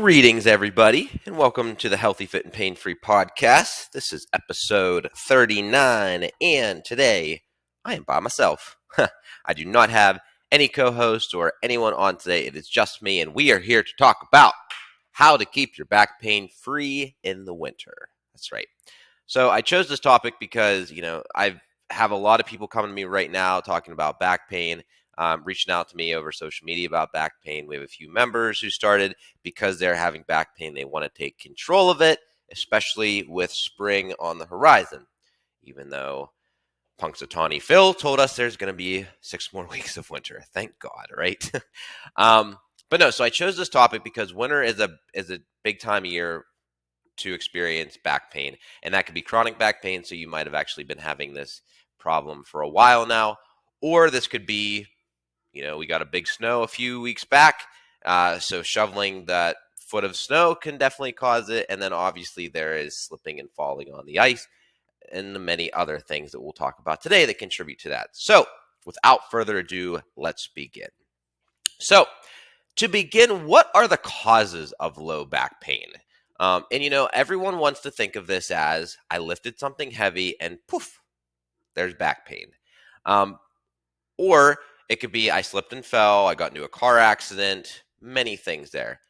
Greetings, everybody, and welcome to the Healthy, Fit, and Pain-Free podcast. This is episode 39, and today I am by myself. I do not have any co-host or anyone on today. It is just me, and we are here to talk about how to keep your back pain free in the winter. That's right. So I chose this topic because, I have a lot of people coming to me right now talking about back pain. Reaching out to me over social media about back pain. We have a few members who started because they're having back pain. They want to take control of it, especially with spring on the horizon. Even though Punxsutawney Phil told us there's going to be 6 more weeks of winter. Thank God, right? But no, so I chose this topic because winter is a big time of year to experience back pain. And that could be chronic back pain, so you might have actually been having this problem for a while now. Or this could be we got a big snow a few weeks back, so shoveling that foot of snow can definitely cause it. And then obviously there is slipping and falling on the ice and the many other things that we'll talk about today that contribute to that. So without further ado, let's begin. So to begin, what are the causes of low back pain? Everyone wants to think of this as I lifted something heavy and poof, there's back pain. Or it could be I slipped and fell, I got into a car accident, many things there.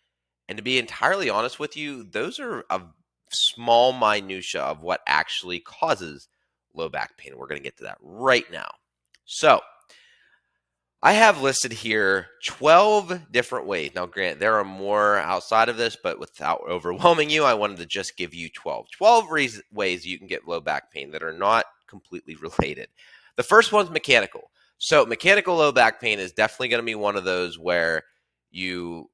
And to be entirely honest with you, those are a small minutia of what actually causes low back pain. We're going to get to that right now. So I have listed here 12 different ways. Now, granted, there are more outside of this, but without overwhelming you, I wanted to just give you 12 ways you can get low back pain that are not completely related. The first one's mechanical. So mechanical low back pain is definitely going to be one of those where you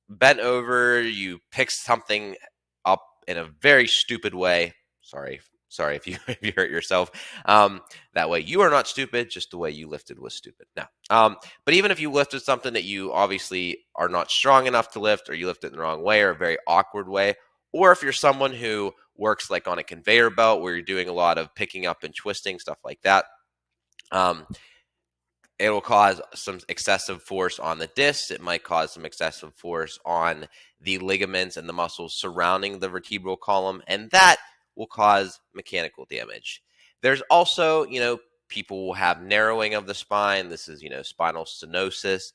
bent over, you picked something up in a very stupid way. Sorry if you hurt yourself. That way you are not stupid, just the way you lifted was stupid. No. But even if you lifted something that you obviously are not strong enough to lift, or you lift it in the wrong way or a very awkward way, or if you're someone who works like on a conveyor belt where you're doing a lot of picking up and twisting, stuff like that, it will cause some excessive force on the discs. It might cause some excessive force on the ligaments and the muscles surrounding the vertebral column, and that will cause mechanical damage. There's also, people will have narrowing of the spine. This is, spinal stenosis.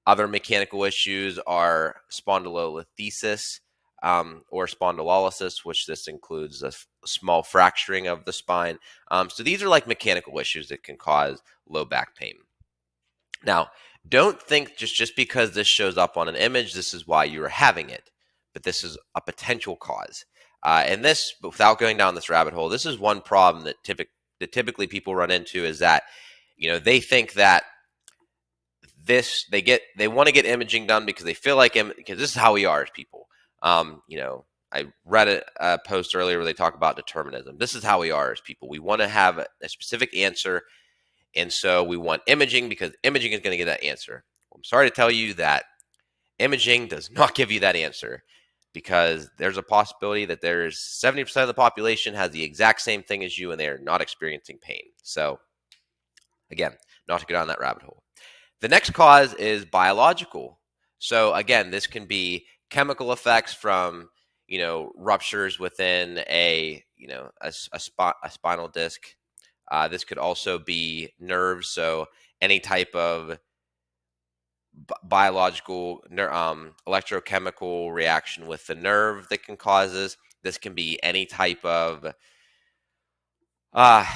Other mechanical issues are spondylolisthesis or spondylolysis, which this includes a small fracturing of the spine. So these are like mechanical issues that can cause low back pain. Now, don't think just because this shows up on an image, this is why you are having it, but this is a potential cause. And this, without going down this rabbit hole, this is one problem that typically people run into is that, they think that they want to get imaging done because they feel like, because this is how we are as people. I read a post earlier where they talk about determinism. This is how we are as people. We want to have a specific answer. And so we want imaging because imaging is going to get that answer. I'm sorry to tell you that imaging does not give you that answer, because there's a possibility that there's 70% of the population has the exact same thing as you and they are not experiencing pain. So again, not to go down that rabbit hole. The next cause is biological. So again, this can be chemical effects from, ruptures within a spinal disc. This could also be nerves, so any type of biological electrochemical reaction with the nerve that can cause this. This can be any type of any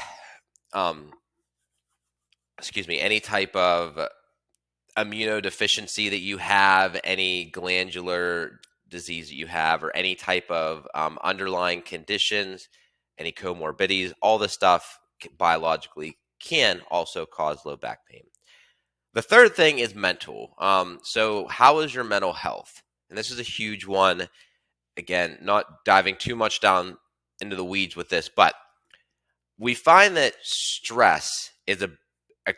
type of immunodeficiency that you have, any glandular disease that you have, or any type of underlying conditions, any comorbidities. All this stuff biologically can also cause low back pain. The third thing is mental. So how is your mental health? And this is a huge one. Again, not diving too much down into the weeds with this, but we find that stress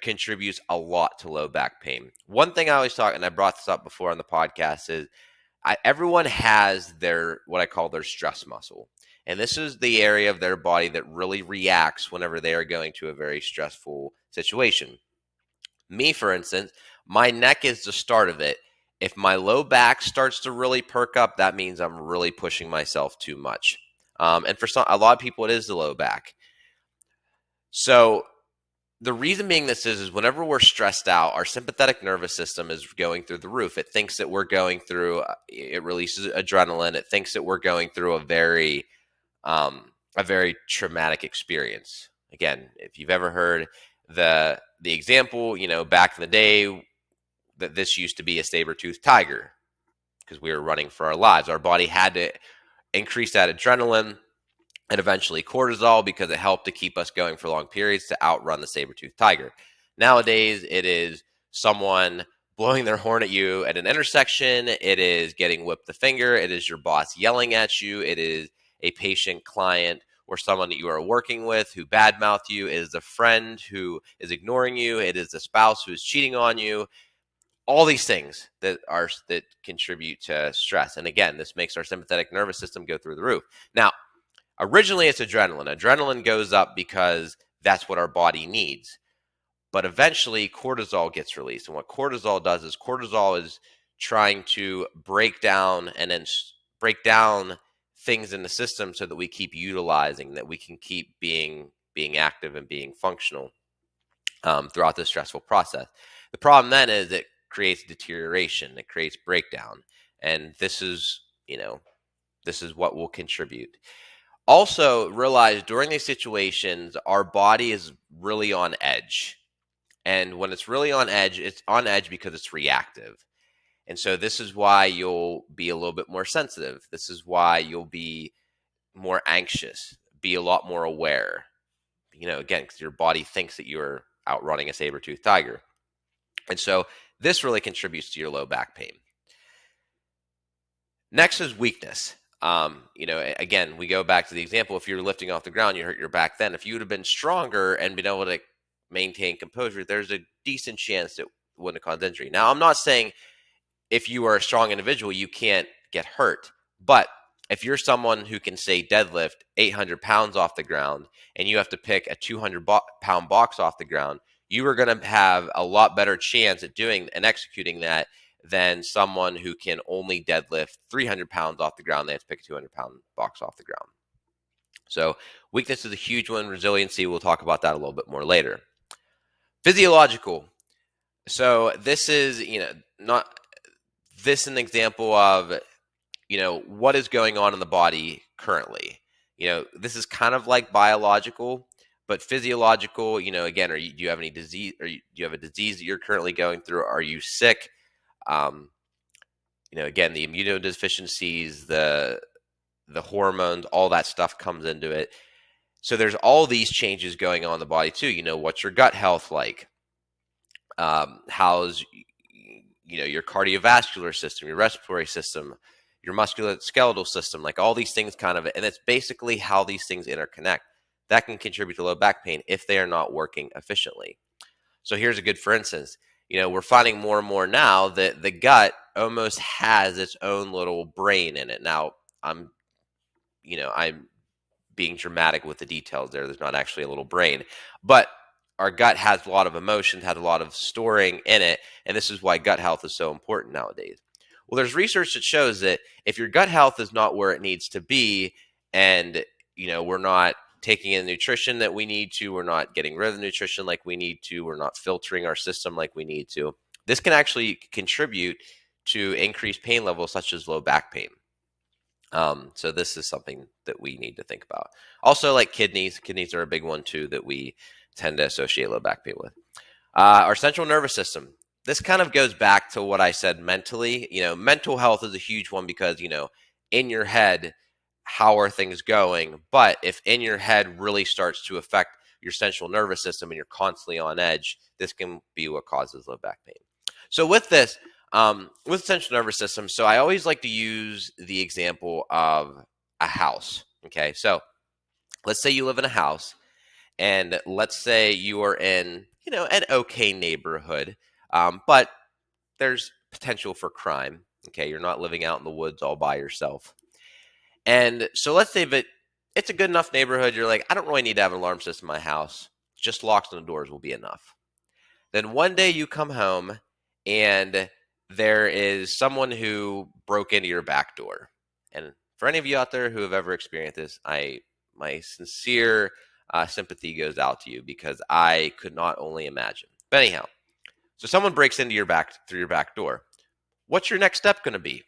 contributes a lot to low back pain. One thing I always talk, and I brought this up before on the podcast, is everyone has what I call their stress muscle. And this is the area of their body that really reacts whenever they are going to a very stressful situation. Me, for instance, my neck is the start of it. If my low back starts to really perk up, that means I'm really pushing myself too much. And for a lot of people, it is the low back. So the reason being this is whenever we're stressed out, our sympathetic nervous system is going through the roof. It thinks that we're going through, it releases adrenaline. It thinks that we're going through a very traumatic experience. Again, if you've ever heard the example, back in the day, that this used to be a saber-toothed tiger because we were running for our lives. Our body had to increase that adrenaline and eventually cortisol because it helped to keep us going for long periods to outrun the saber-toothed tiger. Nowadays, it is someone blowing their horn at you at an intersection. It is getting whipped the finger. It is your boss yelling at you. It is a patient, client, or someone that you are working with who badmouthed you. It is a friend who is ignoring you. It is the spouse who is cheating on you. All these things that contribute to stress. And again, this makes our sympathetic nervous system go through the roof. Now, originally it's adrenaline. Adrenaline goes up because that's what our body needs. But eventually cortisol gets released. And what cortisol does is cortisol is trying to break down things in the system so that we keep utilizing, that we can keep being active and being functional throughout this stressful process. The problem then is it creates deterioration. It creates breakdown. And this is what will contribute. Also, realize during these situations, our body is really on edge. And when it's really on edge, it's on edge because it's reactive. And so this is why you'll be a little bit more sensitive. This is why you'll be more anxious, be a lot more aware. Again, because your body thinks that you're outrunning a saber-toothed tiger. And so this really contributes to your low back pain. Next is weakness. Again, we go back to the example. If you're lifting off the ground, you hurt your back then. If you would have been stronger and been able to maintain composure, there's a decent chance it wouldn't have caused injury. Now, I'm not saying if you are a strong individual, you can't get hurt. But if you're someone who can, say, deadlift 800 pounds off the ground and you have to pick a 200-pound box off the ground, you are going to have a lot better chance at doing and executing that than someone who can only deadlift 300 pounds off the ground. They have to pick a 200-pound box off the ground. So weakness is a huge one. Resiliency, we'll talk about that a little bit more later. Physiological. So this is, not this an example of, what is going on in the body currently. This is kind of like biological, but physiological, again, do you have any disease, or do you have a disease that you're currently going through? Are you sick? Again, the immunodeficiencies, the hormones, all that stuff comes into it. So there's all these changes going on in the body too. What's your gut health like? How's your cardiovascular system, your respiratory system, your musculoskeletal system, like all these things and it's basically how these things interconnect. That can contribute to low back pain if they are not working efficiently. So here's a good for instance. We're finding more and more now that the gut almost has its own little brain in it. Now, I'm being dramatic with the details there. There's not actually a little brain, but our gut has a lot of emotions, has a lot of storing in it, and this is why gut health is so important nowadays. Well, there's research that shows that if your gut health is not where it needs to be, and we're not taking in the nutrition that we need to, we're not getting rid of the nutrition like we need to, we're not filtering our system like we need to, this can actually contribute to increased pain levels such as low back pain. So this is something that we need to think about. Also, like kidneys are a big one too that we tend to associate low back pain with. Our central nervous system. This kind of goes back to what I said mentally. Mental health is a huge one because, in your head, how are things going? But if in your head really starts to affect your central nervous system and you're constantly on edge, this can be what causes low back pain. So with this, with central nervous system, so I always like to use the example of a house. Okay, so let's say you live in a house, and let's say you are in, an okay neighborhood, but there's potential for crime. Okay, you're not living out in the woods all by yourself. And so let's say that it's a good enough neighborhood. You're like, I don't really need to have an alarm system in my house. Just locks on the doors will be enough. Then one day you come home and there is someone who broke into your back door. And for any of you out there who have ever experienced this, my sincere sympathy goes out to you, because I could not only imagine. But anyhow, so someone breaks into your back through your back door. What's your next step going to be?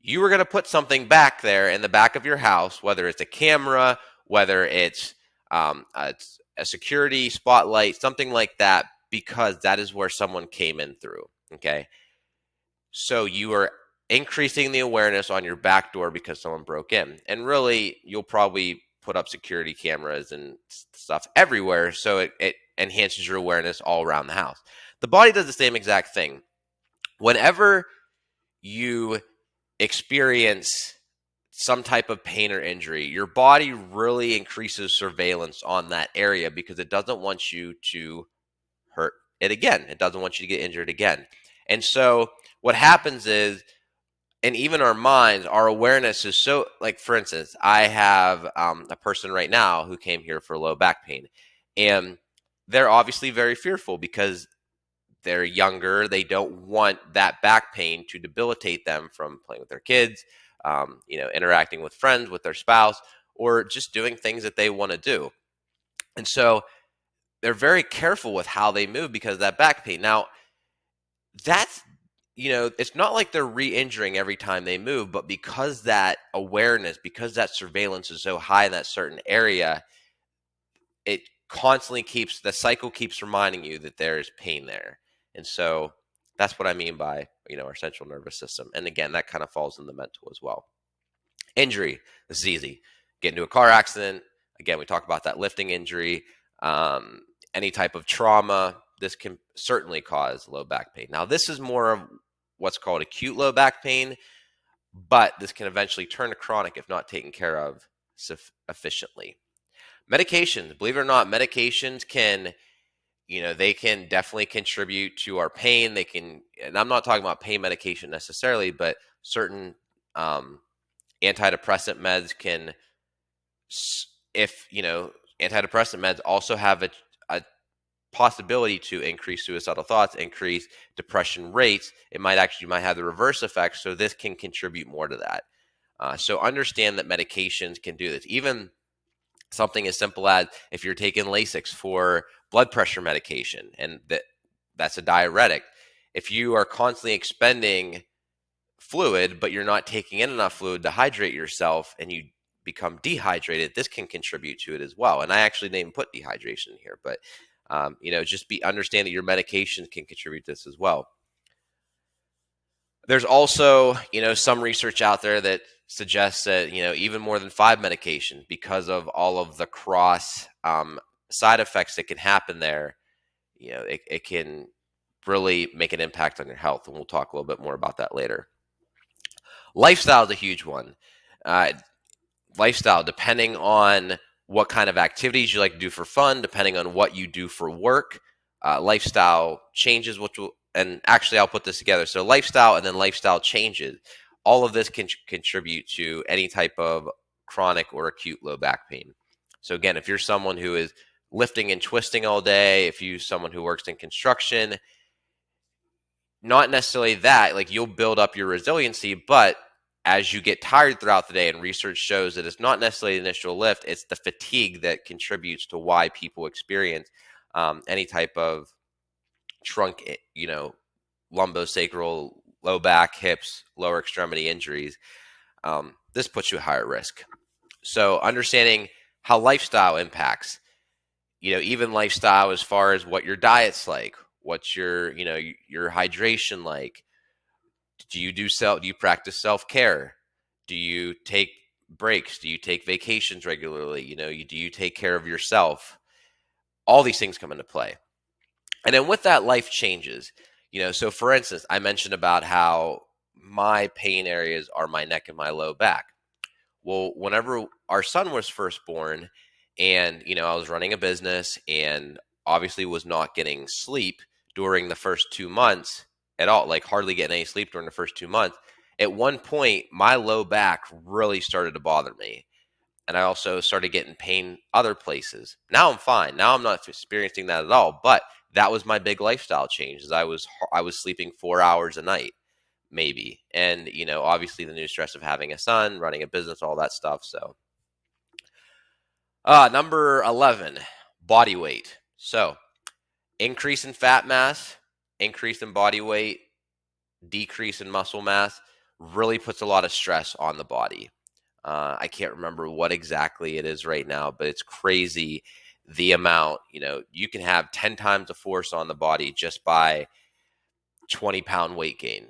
You are going to put something back there in the back of your house, whether it's a camera, whether it's a security spotlight, something like that, because that is where someone came in through. Okay. So you are increasing the awareness on your back door because someone broke in. And really, you'll probably put up security cameras and stuff everywhere, so it enhances your awareness all around the house. The body does the same exact thing. Whenever you experience some type of pain or injury, your body really increases surveillance on that area because it doesn't want you to hurt it again. It doesn't want you to get injured again. And so what happens is, and even our minds, our awareness is so, like, for instance, I have a person right now who came here for low back pain, and they're obviously very fearful because they're younger. They don't want that back pain to debilitate them from playing with their kids, interacting with friends, with their spouse, or just doing things that they want to do. And so they're very careful with how they move because of that back pain. Now, that's, it's not like they're re-injuring every time they move, but because that awareness, because that surveillance is so high in that certain area, it constantly keeps, the cycle keeps reminding you that there is pain there. And so that's what I mean by, our central nervous system. And again, that kind of falls in the mental as well. Injury, this is easy. Get into a car accident. Again, we talk about that lifting injury. Any type of trauma, this can certainly cause low back pain. Now, this is more of what's called acute low back pain, but this can eventually turn to chronic if not taken care of efficiently. Medications, believe it or not, medications can, they can definitely contribute to our pain. They can, and I'm not talking about pain medication necessarily, but certain antidepressant meds can, if, antidepressant meds also have a possibility to increase suicidal thoughts, increase depression rates. It might have the reverse effect. So this can contribute more to that. So understand that medications can do this. Even something as simple as if you're taking Lasix for blood pressure medication, and that's a diuretic. If you are constantly expending fluid, but you're not taking in enough fluid to hydrate yourself, and you become dehydrated, this can contribute to it as well. And I actually didn't even put dehydration here, but just understand that your medications can contribute to this as well. There's also, some research out there that suggests that, even more than 5 medications, because of all of the cross side effects that can happen there, it can really make an impact on your health. And we'll talk a little bit more about that later. Lifestyle is a huge one. Lifestyle, depending on what kind of activities you like to do for fun, depending on what you do for work, lifestyle changes, and actually I'll put this together. So lifestyle and then lifestyle changes. All of this can contribute to any type of chronic or acute low back pain. So again, if you're someone who is lifting and twisting all day, if you're someone who works in construction, not necessarily that, like, you'll build up your resiliency, but as you get tired throughout the day, and research shows that it's not necessarily the initial lift, it's the fatigue that contributes to why people experience any type of trunk, lumbosacral, low back, hips, lower extremity injuries. This puts you at higher risk. So understanding how lifestyle impacts, even lifestyle as far as what your diet's like, what's your hydration like. Do you practice self-care? Do you take breaks? Do you take vacations regularly? Do you take care of yourself? All these things come into play. And then with that, life changes. So for instance, I mentioned about how my pain areas are my neck and my low back. Well, whenever our son was first born, and, I was running a business and obviously was not getting sleep during the first 2 months at all, like hardly getting any sleep during the first 2 months. At one point, my low back really started to bother me. And I also started getting pain other places. Now I'm fine. Now I'm not experiencing that at all. But that was my big lifestyle change. Is I was sleeping 4 hours a night, maybe, and obviously the new stress of having a son, running a business, all that stuff. So, number 11, body weight. So, increase in fat mass, increase in body weight, decrease in muscle mass really puts a lot of stress on the body. I can't remember what exactly it is right now, but it's crazy the amount. You can have 10 times the force on the body just by 20-pound weight gain,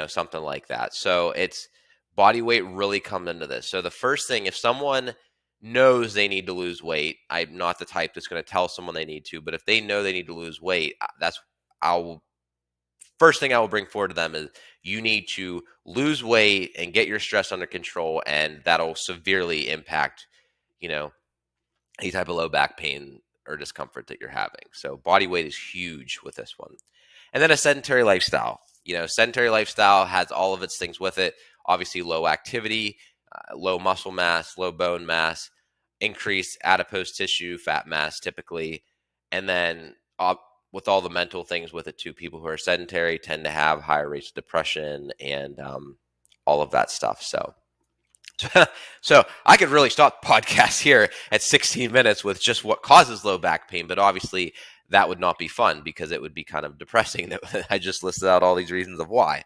something like that. So it's body weight really comes into this. So the first thing, if someone knows they need to lose weight, I'm not the type that's going to tell someone they need to, but if they know they need to lose weight, first thing I will bring forward to them is you need to lose weight and get your stress under control, and that'll severely impact, any type of low back pain or discomfort that you're having. So body weight is huge with this one. And then a sedentary lifestyle. Sedentary lifestyle has all of its things with it. Obviously, low activity, low muscle mass, low bone mass, increased adipose tissue, fat mass typically, and then with all the mental things with it too. People who are sedentary tend to have higher rates of depression and all of that stuff. So I could really stop the podcast here at 16 minutes with just what causes low back pain, but obviously that would not be fun because it would be kind of depressing that I just listed out all these reasons of why.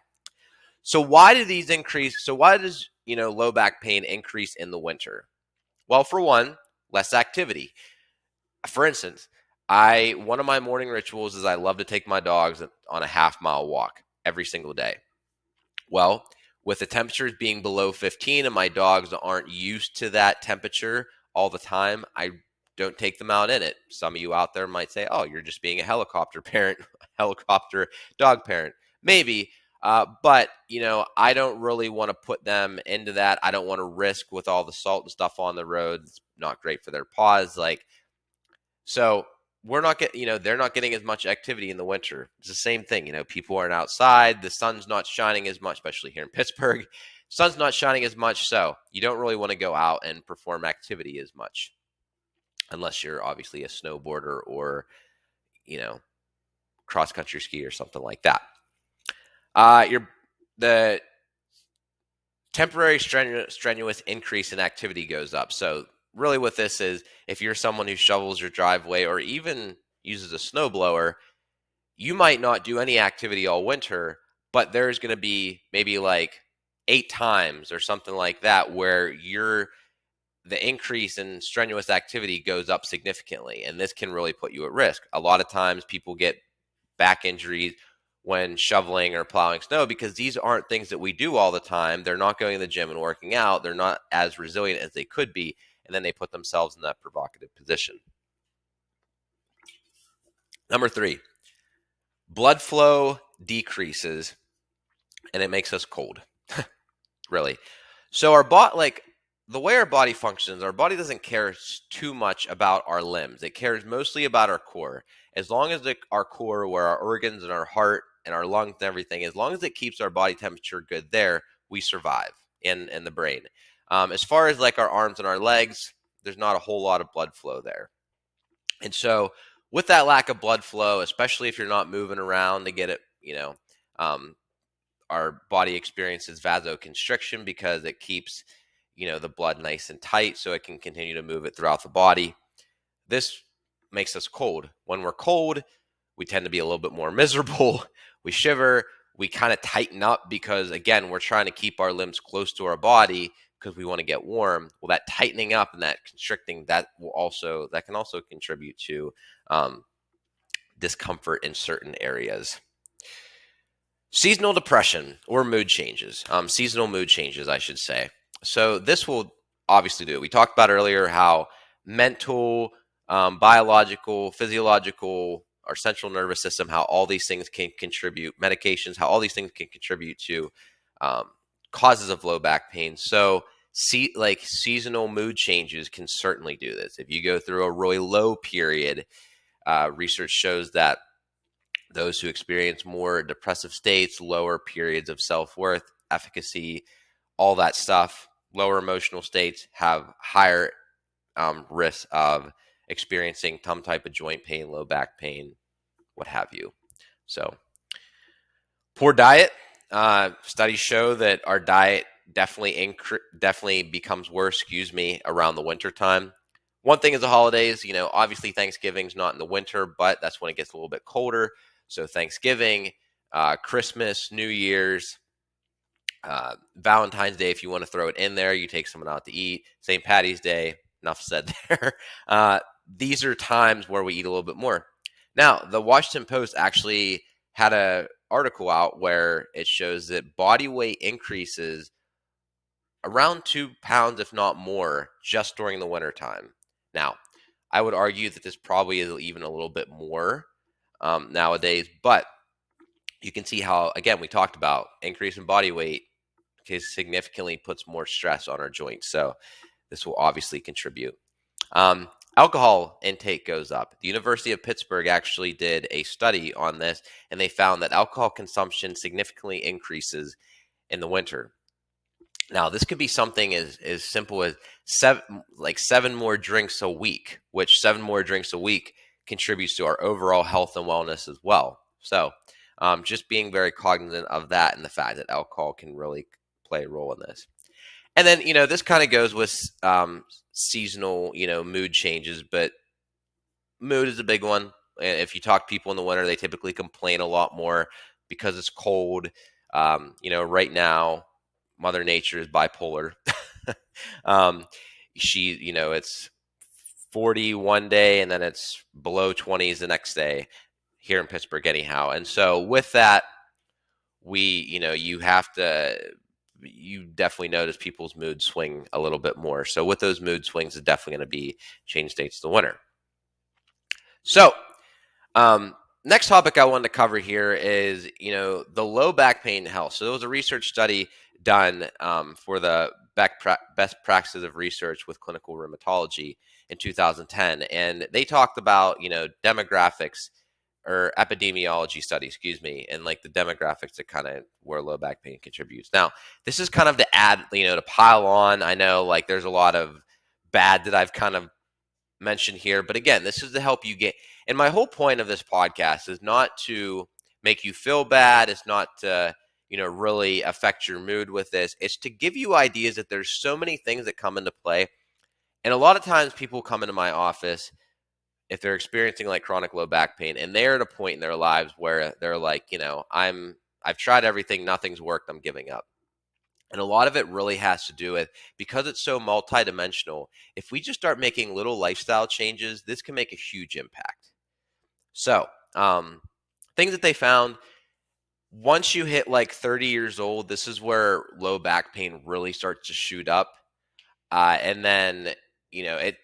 So why do these increase? So why does, low back pain increase in the winter? Well, for one, less activity. For instance, one of my morning rituals is I love to take my dogs on a half-mile walk every single day. Well, with the temperatures being below 15 and my dogs aren't used to that temperature all the time, I don't take them out in it. Some of you out there might say, oh, you're just being a helicopter parent, helicopter dog parent. Maybe, but I don't really want to put them into that. I don't want to risk with all the salt and stuff on the road. It's not great for their paws. So we're not getting, they're not getting as much activity in the winter. It's the same thing. People aren't outside. The sun's not shining as much, especially here in Pittsburgh. Sun's not shining as much. So you don't really want to go out and perform activity as much unless you're obviously a snowboarder or, cross country ski or something like that. The temporary strenuous increase in activity goes up. So really what this is, if you're someone who shovels your driveway or even uses a snowblower, you might not do any activity all winter, but there's going to be maybe like 8 times or something like that where the increase in strenuous activity goes up significantly, and this can really put you at risk. A lot of times people get back injuries when shoveling or plowing snow because these aren't things that we do all the time. They're not going to the gym and working out. They're not as resilient as they could be, and then they put themselves in that provocative position. Number 3, blood flow decreases, and it makes us cold. Really. So the way our body functions, our body doesn't care too much about our limbs. It cares mostly about our core. As long as our core, where our organs and our heart and our lungs and everything, as long as it keeps our body temperature good there, we survive in the brain. As far as like our arms and our legs, there's not a whole lot of blood flow there. And so with that lack of blood flow, especially if you're not moving around to get it, our body experiences vasoconstriction because it keeps, the blood nice and tight so it can continue to move it throughout the body. This makes us cold. When we're cold, we tend to be a little bit more miserable. We shiver. We kind of tighten up because, again, we're trying to keep our limbs close to our body because we want to get warm. Well, that tightening up and that constricting, that can also contribute to discomfort in certain areas. Seasonal depression or mood changes. Seasonal mood changes, I should say. So this will obviously do it. We talked about earlier how mental, biological, physiological, our central nervous system, how all these things can contribute, medications, how all these things can contribute to causes of low back pain. So seasonal mood changes can certainly do this. If you go through a really low period, research shows that those who experience more depressive states, lower periods of self-worth, efficacy, all that stuff, lower emotional states have higher risk of experiencing some type of joint pain, low back pain, what have you. So poor diet. Studies show that our diet definitely becomes worse, around the winter time. One thing is the holidays. Obviously Thanksgiving's not in the winter, but that's when it gets a little bit colder. So Thanksgiving, Christmas, New Year's, Valentine's Day, if you want to throw it in there, you take someone out to eat. St. Patty's Day, enough said there. These are times where we eat a little bit more. Now, the Washington Post actually had an article out where it shows that body weight increases around 2 pounds, if not more, just during the winter time. Now, I would argue that this probably is even a little bit more nowadays, but you can see how, again, we talked about increase in body weight significantly puts more stress on our joints. So this will obviously contribute. Alcohol intake goes up. The University of Pittsburgh actually did a study on this, and they found that alcohol consumption significantly increases in the winter. Now, this could be something as simple as seven more drinks a week, which 7 more drinks a week contributes to our overall health and wellness as well. So just being very cognizant of that and the fact that alcohol can really play a role in this. And then, this kind of goes with seasonal, mood changes, but mood is a big one. If you talk to people in the winter, they typically complain a lot more because it's cold. Right now, Mother Nature is bipolar. It's 40 one day and then it's below 20s the next day here in Pittsburgh anyhow. And so with that, you definitely notice people's mood swing a little bit more. So with those mood swings, it's definitely going to be change states to winter. So next topic I wanted to cover here is, the low back pain health. So there was a research study done for the best practices of research with clinical rheumatology in 2010. And they talked about, demographics or epidemiology study, and like the demographics that kind of where low back pain contributes. Now, this is kind of to add, to pile on. I know like there's a lot of bad that I've kind of mentioned here, but again, this is to help you get, and my whole point of this podcast is not to make you feel bad. It's not to, really affect your mood with this. It's to give you ideas that there's so many things that come into play. And a lot of times people come into my office if they're experiencing like chronic low back pain and they're at a point in their lives where they're like, I've tried everything, nothing's worked, I'm giving up. And a lot of it really has to do with, because it's so multidimensional, if we just start making little lifestyle changes, this can make a huge impact. So, things that they found, once you hit like 30 years old, this is where low back pain really starts to shoot up. And then, it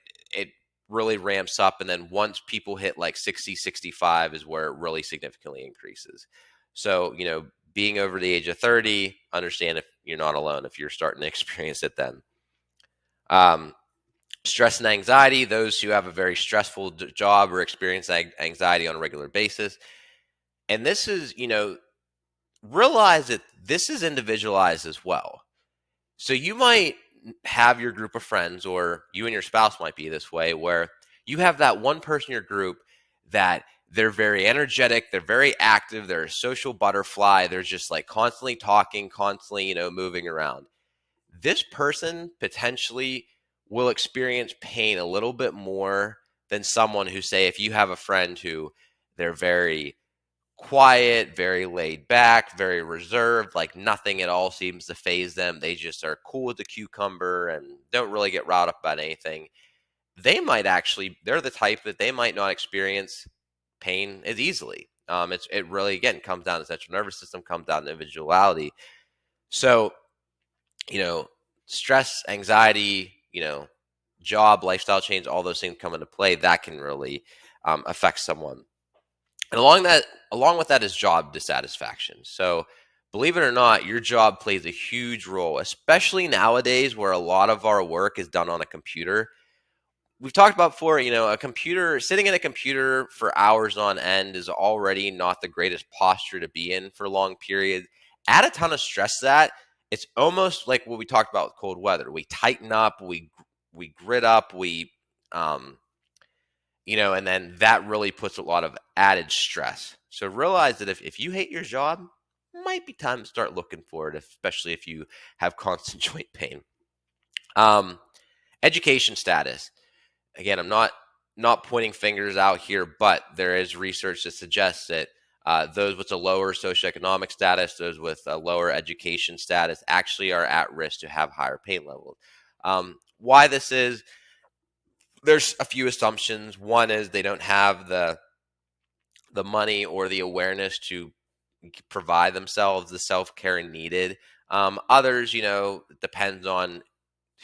really ramps up. And then once people hit like 60, 65 is where it really significantly increases. So, being over the age of 30, understand if you're not alone, if you're starting to experience it then. Stress and anxiety, those who have a very stressful job or experience anxiety on a regular basis. And this is, realize that this is individualized as well. So you might have your group of friends, or you and your spouse might be this way, where you have that one person in your group that they're very energetic, they're very active, they're a social butterfly, they're just like constantly talking, constantly, moving around. This person potentially will experience pain a little bit more than someone who, say, if you have a friend who they're very quiet, very laid back, very reserved, like nothing at all seems to faze them. They just are cool as a cucumber and don't really get riled up about anything. They're the type that they might not experience pain as easily. It really, again, comes down to central nervous system, comes down to individuality. So, stress, anxiety, job, lifestyle change, all those things come into play. That can really affect someone. And along with that is job dissatisfaction. So believe it or not, your job plays a huge role, especially nowadays where a lot of our work is done on a computer. We've talked about before, sitting in a computer for hours on end is already not the greatest posture to be in for long periods. Add a ton of stress to that. It's almost like what we talked about with cold weather. We tighten up, we grit up, and then that really puts a lot of added stress. So realize that if you hate your job, might be time to start looking for it, especially if you have constant joint pain. Education status. Again, I'm not pointing fingers out here, but there is research that suggests that those with a lower socioeconomic status, those with a lower education status, actually are at risk to have higher pain levels. Why this is, there's a few assumptions. One is they don't have the money or the awareness to provide themselves the self-care needed. Others, depends on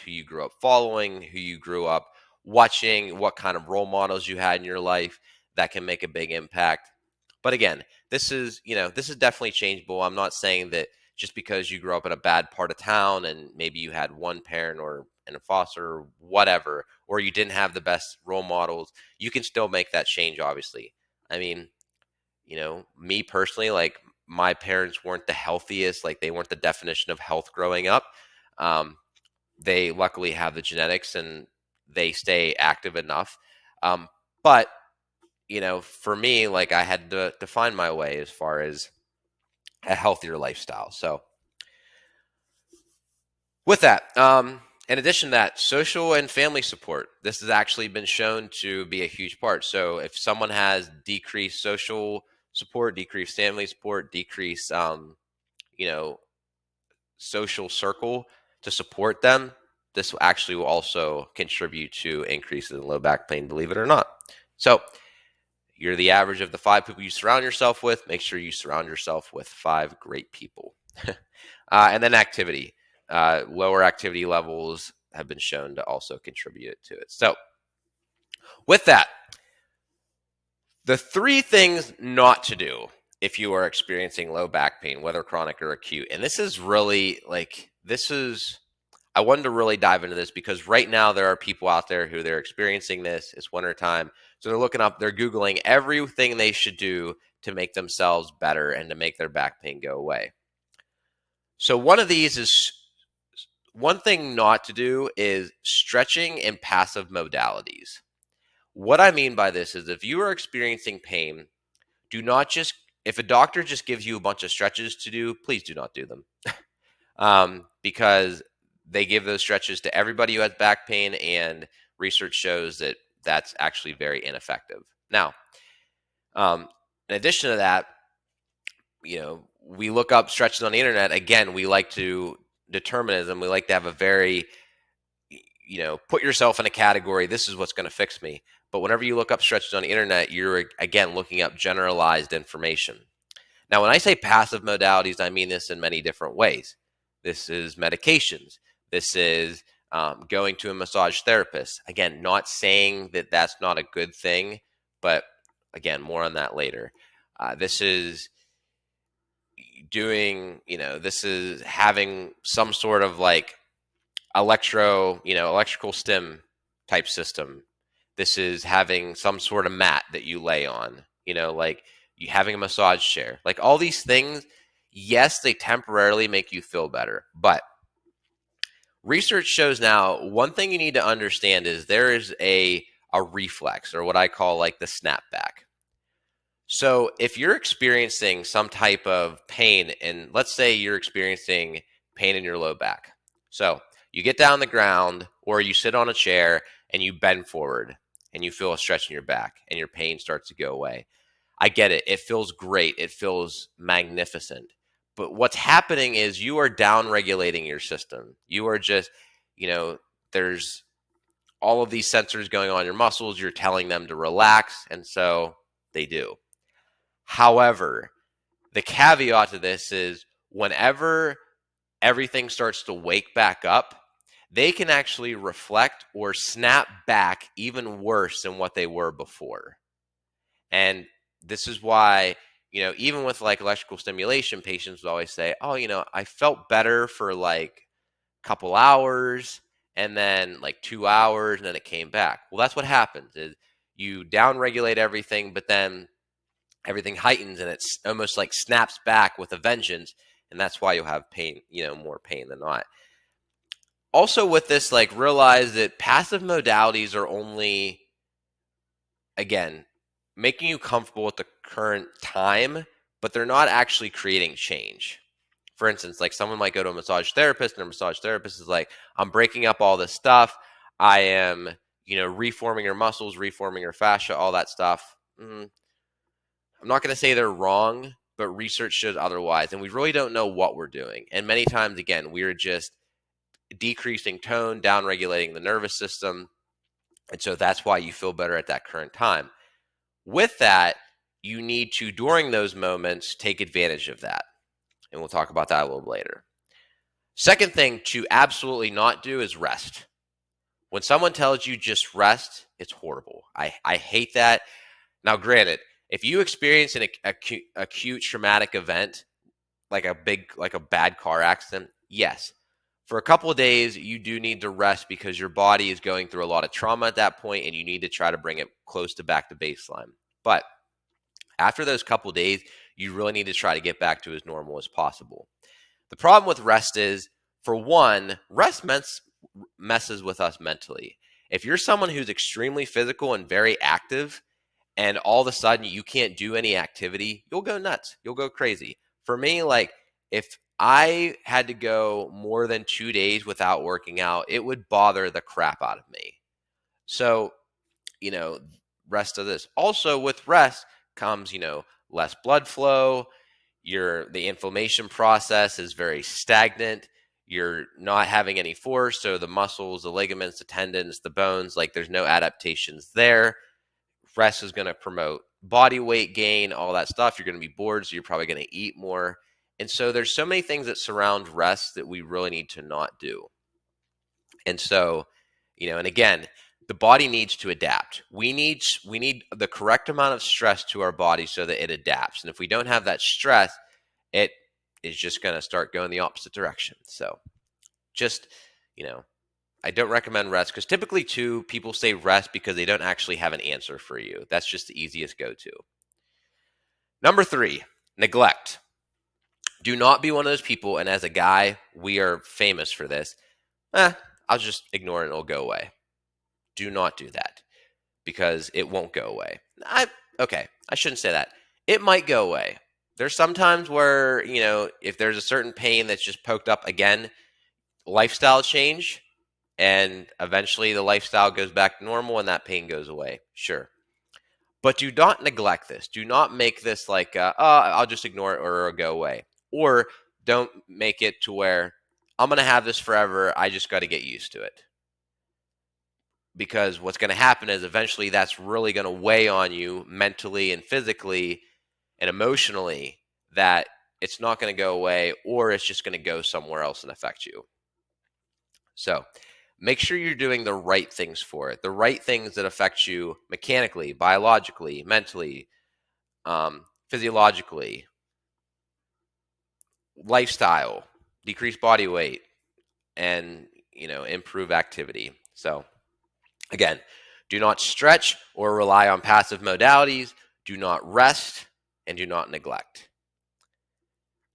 who you grew up following, who you grew up watching, what kind of role models you had in your life that can make a big impact. But again, this is definitely changeable. I'm not saying that just because you grew up in a bad part of town and maybe you had one parent or in a foster or whatever, or you didn't have the best role models, you can still make that change, obviously. I mean, me personally, like my parents weren't the healthiest, like they weren't the definition of health growing up. They luckily have the genetics and they stay active enough. But, for me, like I had to find my way as far as a healthier lifestyle. So with that, in addition to that, social and family support. This has actually been shown to be a huge part. So if someone has decreased social support, decreased family support, decreased, social circle to support them, this actually will also contribute to increases in low back pain, believe it or not. So you're the average of the 5 people you surround yourself with. Make sure you surround yourself with 5 great people. And then activity. Lower activity levels have been shown to also contribute to it. So with that, the 3 things not to do if you are experiencing low back pain, whether chronic or acute. And this is really I wanted to really dive into this because right now there are people out there who they're experiencing this. It's wintertime. So they're Googling everything they should do to make themselves better and to make their back pain go away. So one thing not to do is stretching and passive modalities. What I mean by this is if you are experiencing pain, if a doctor just gives you a bunch of stretches to do, please do not do them. Because they give those stretches to everybody who has back pain, and research shows that that's actually very ineffective. Now, in addition to that, we look up stretches on the internet. Again, we like to determinism. We like to have a very, put yourself in a category. This is what's going to fix me. But whenever you look up stretches on the internet, you're again looking up generalized information. Now, when I say passive modalities, I mean this in many different ways. This is medications. This is going to a massage therapist. Again, not saying that that's not a good thing, but again, more on that later. This is this is having some sort of like electrical stim type system. This is having some sort of mat that you lay on, like you having a massage chair, like all these things. Yes, they temporarily make you feel better, but research shows now one thing you need to understand is there is a reflex, or what I call like the snapback. So if you're experiencing some type of pain, and let's say you're experiencing pain in your low back. So you get down on the ground or you sit on a chair and you bend forward and you feel a stretch in your back and your pain starts to go away. I get it. It feels great. It feels magnificent. But what's happening is you are down regulating your system. You are just, there's all of these sensors going on in your muscles. You're telling them to relax. And so they do. However, the caveat to this is whenever everything starts to wake back up, they can actually reflect or snap back even worse than what they were before. And this is why, even with like electrical stimulation, patients would always say, oh, I felt better for like a couple hours and then like 2 hours and then it came back. Well, that's what happens is you downregulate everything, but then everything heightens and it's almost like snaps back with a vengeance. And that's why you'll have pain, more pain than not. Also with this, like realize that passive modalities are only again, making you comfortable with the current time, but they're not actually creating change. For instance, like someone might go to a massage therapist and their massage therapist is like, I'm breaking up all this stuff. I am, reforming your muscles, reforming your fascia, all that stuff. I'm not going to say they're wrong, but research shows otherwise. And we really don't know what we're doing. And many times, again, we're just decreasing tone, downregulating the nervous system. And so that's why you feel better at that current time. With that, you need to, during those moments, take advantage of that. And we'll talk about that a little later. Second thing to absolutely not do is rest. When someone tells you just rest, it's horrible. I hate that. Now, granted, if you experience an acute traumatic event, like a bad car accident, yes. For a couple of days, you do need to rest because your body is going through a lot of trauma at that point, and you need to try to bring it close to back to baseline. But after those couple of days, you really need to try to get back to as normal as possible. The problem with rest is, for one, rest messes with us mentally. If you're someone who's extremely physical and very active, and all of a sudden you can't do any activity, you'll go nuts. You'll go crazy. For me, like if I had to go more than 2 days without working out, it would bother the crap out of me. So, rest of this. Also with rest comes, less blood flow. The inflammation process is very stagnant. You're not having any force. So the muscles, the ligaments, the tendons, the bones, like there's no adaptations there. Rest is going to promote body weight gain, all that stuff. You're going to be bored, so you're probably going to eat more. And so there's so many things that surround rest that we really need to not do. And so, and again, the body needs to adapt. We need the correct amount of stress to our body so that it adapts. And if we don't have that stress, it is just going to start going the opposite direction. So just, I don't recommend rest because typically, too, people say rest because they don't actually have an answer for you. That's just the easiest go-to. Number 3, neglect. Do not be one of those people, and as a guy, we are famous for this. I'll just ignore it and it'll go away. Do not do that because it won't go away. I shouldn't say that. It might go away. There's some times where, if there's a certain pain that's just poked up again, lifestyle change, and eventually the lifestyle goes back to normal and that pain goes away. Sure. But do not neglect this. Do not make this like, I'll just ignore it or it'll go away. Or don't make it to where I'm going to have this forever. I just got to get used to it. Because what's going to happen is eventually that's really going to weigh on you mentally and physically and emotionally, that it's not going to go away, or it's just going to go somewhere else and affect you. So make sure you're doing the right things for it, the right things that affect you mechanically, biologically, mentally, physiologically, lifestyle, decrease body weight, and improve activity. So again, do not stretch or rely on passive modalities. Do not rest and do not neglect.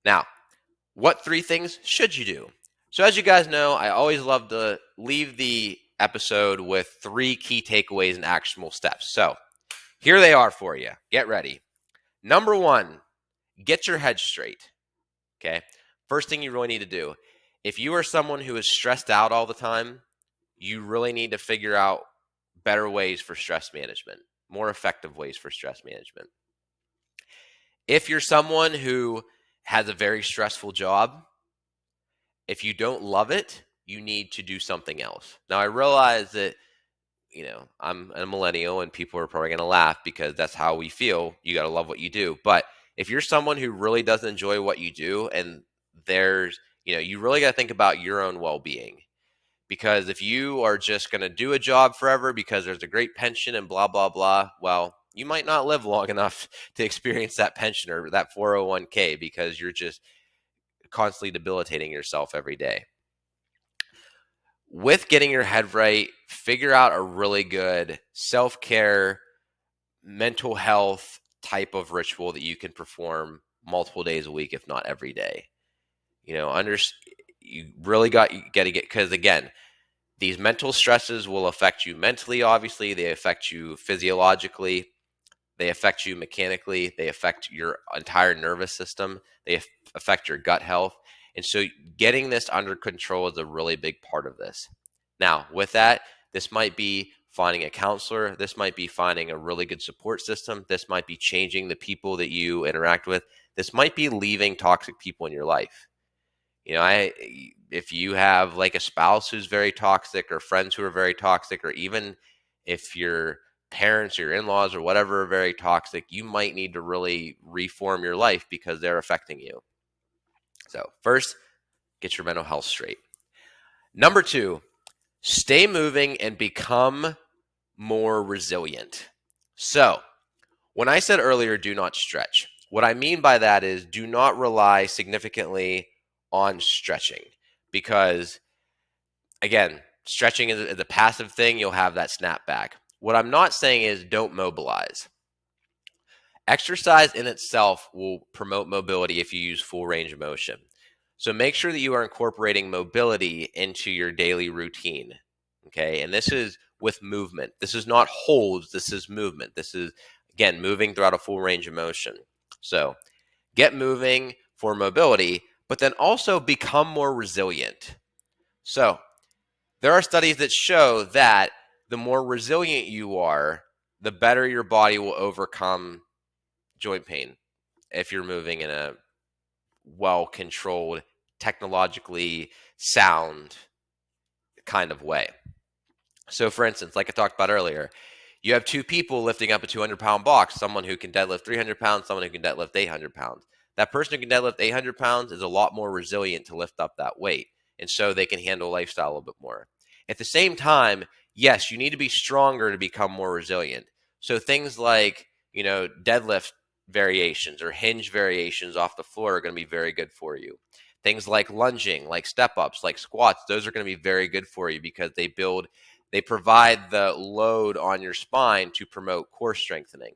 Now, what 3 things should you do? So as you guys know, I always love to leave the episode with 3 key takeaways and actionable steps. So here they are for you. Get ready. Number 1, get your head straight. Okay. First thing you really need to do. If you are someone who is stressed out all the time, you really need to figure out better ways for stress management, more effective ways for stress management. If you're someone who has a very stressful job, if you don't love it, you need to do something else. Now, I realize that, I'm a millennial and people are probably going to laugh because that's how we feel. You got to love what you do. But if you're someone who really doesn't enjoy what you do, and you really got to think about your own well-being. Because if you are just going to do a job forever because there's a great pension and blah, blah, blah, well, you might not live long enough to experience that pension or that 401k because you're just constantly debilitating yourself every day. With getting your head right, figure out a really good self-care, mental health type of ritual that you can perform multiple days a week, if not every day. You really got to get, because again, These mental stresses will affect you mentally, obviously. They affect you physiologically. They affect you mechanically. They affect your entire nervous system. They affect your gut health. And so getting this under control is a really big part of this. Now, with that, this might be finding a counselor. This might be finding a really good support system. This might be changing the people that you interact with. This might be leaving toxic people in your life. If you have like a spouse who's very toxic, or friends who are very toxic, or even if your parents or your in-laws or whatever are very toxic, you might need to really reform your life because they're affecting you. So first, get your mental health straight. Number 2, stay moving and become more resilient. So when I said earlier, do not stretch, what I mean by that is do not rely significantly on stretching, because again, stretching is a passive thing. You'll have that snap back. What I'm not saying is don't mobilize. Exercise in itself will promote mobility if you use full range of motion. So make sure that you are incorporating mobility into your daily routine. Okay, and this is with movement. This is not holds, this is movement. This is, again, moving throughout a full range of motion. So get moving for mobility, but then also become more resilient. So there are studies that show that the more resilient you are, the better your body will overcome joint pain if you're moving in a well-controlled, technologically sound kind of way. So for instance, like I talked about earlier, you have 2 people lifting up a 200-pound box, someone who can deadlift 300 pounds, someone who can deadlift 800 pounds. That person who can deadlift 800 pounds is a lot more resilient to lift up that weight, and so they can handle lifestyle a little bit more. At the same time, yes, you need to be stronger to become more resilient. So things like, deadlift variations or hinge variations off the floor are going to be very good for you. Things like lunging, like step-ups, like squats, those are going to be very good for you because they provide the load on your spine to promote core strengthening.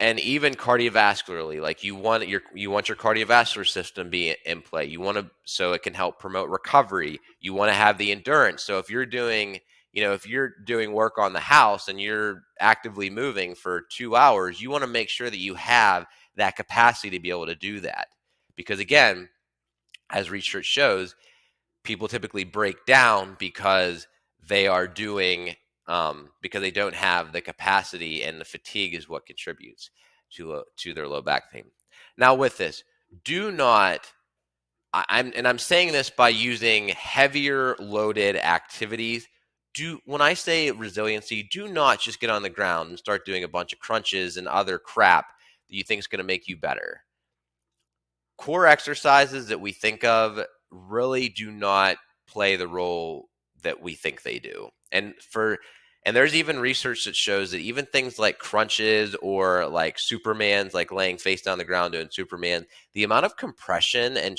And even cardiovascularly, like you want your cardiovascular system be in play. So it can help promote recovery. You want to have the endurance. So if you're doing work on the house and you're actively moving for 2 hours, you want to make sure that you have that capacity to be able to do that. Because again, as research shows, people typically break down because they are doing because they don't have the capacity, and the fatigue is what contributes to their low back pain. Now with this, do not I'm saying this by using heavier loaded activities. When I say resiliency, do not just get on the ground and start doing a bunch of crunches and other crap that you think is going to make you better. Core exercises that we think of really do not play the role that we think they do. And there's even research that shows that even things like crunches or like Superman's, like laying face down the ground doing Superman, the amount of compression and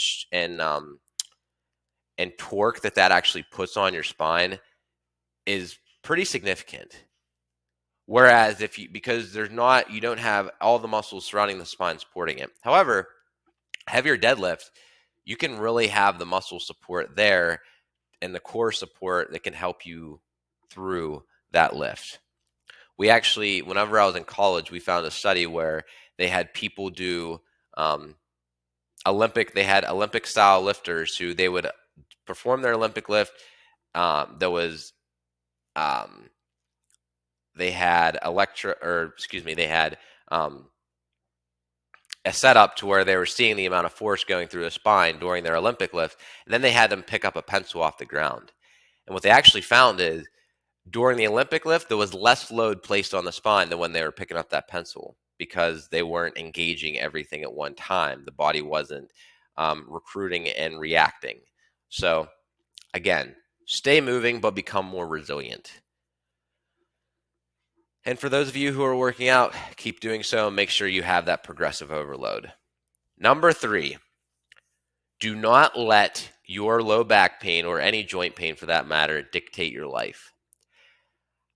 torque that actually puts on your spine is pretty significant. Whereas because you don't have all the muscles surrounding the spine supporting it. However, heavier deadlift, you can really have the muscle support there and the core support that can help you through that lift. We actually, whenever I was in college, we found a study where they had people do Olympic style lifters who they would perform their Olympic lift. They had a setup to where they were seeing the amount of force going through the spine during their Olympic lift, and then they had them pick up a pencil off the ground. And what they actually found is during the Olympic lift, there was less load placed on the spine than when they were picking up that pencil because they weren't engaging everything at one time. The body wasn't recruiting and reacting. So again, stay moving, but become more resilient. And for those of you who are working out, keep doing so and make sure you have that progressive overload. Number 3, do not let your low back pain, or any joint pain for that matter, dictate your life.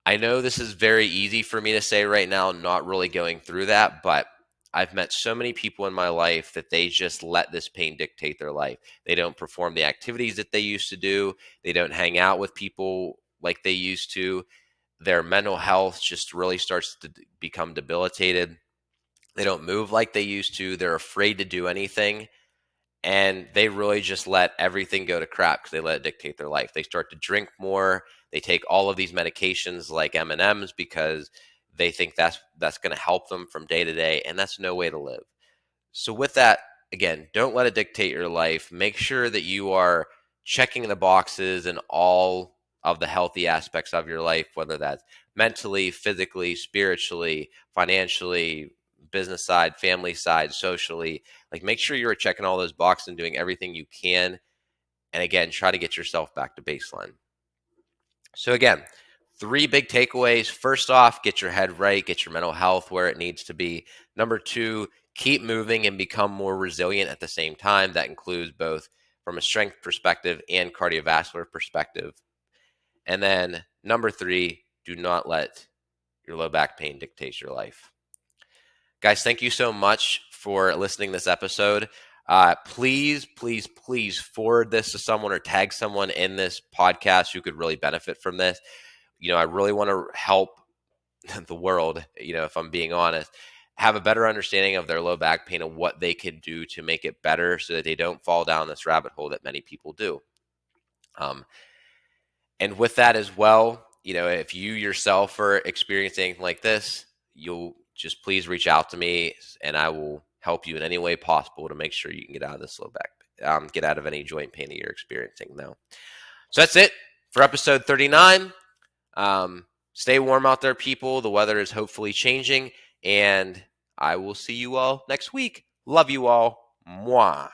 I know this is very easy for me to say right now, not really going through that, but I've met so many people in my life that they just let this pain dictate their life. They don't perform the activities that they used to do. They don't hang out with people like they used to. Their mental health just really starts to become debilitated. They don't move like they used to. They're afraid to do anything. And they really just let everything go to crap because they let it dictate their life. They start to drink more. They take all of these medications like M&Ms because they think that's going to help them from day to day, and that's no way to live. So with that, again, don't let it dictate your life. Make sure that you are checking the boxes in all of the healthy aspects of your life, whether that's mentally, physically, spiritually, financially, business side, family side, socially. Like, make sure you're checking all those boxes and doing everything you can. And again, try to get yourself back to baseline. So again, 3 big takeaways. First off, get your head right, get your mental health where it needs to be. Number 2, keep moving and become more resilient at the same time. That includes both from a strength perspective and cardiovascular perspective. And then number 3, do not let your low back pain dictate your life. Guys, thank you so much for listening to this episode. Please, please, please forward this to someone or tag someone in this podcast who could really benefit from this. I really want to help the world, if I'm being honest, have a better understanding of their low back pain and what they can do to make it better so that they don't fall down this rabbit hole that many people do. And with that as well, if you yourself are experiencing anything like this, you'll just please reach out to me and I will help you in any way possible to make sure you can get out of this low back, get out of any joint pain that you're experiencing now. So that's it for episode 39. Stay warm out there, people. The weather is hopefully changing, and I will see you all next week. Love you all. Mwah.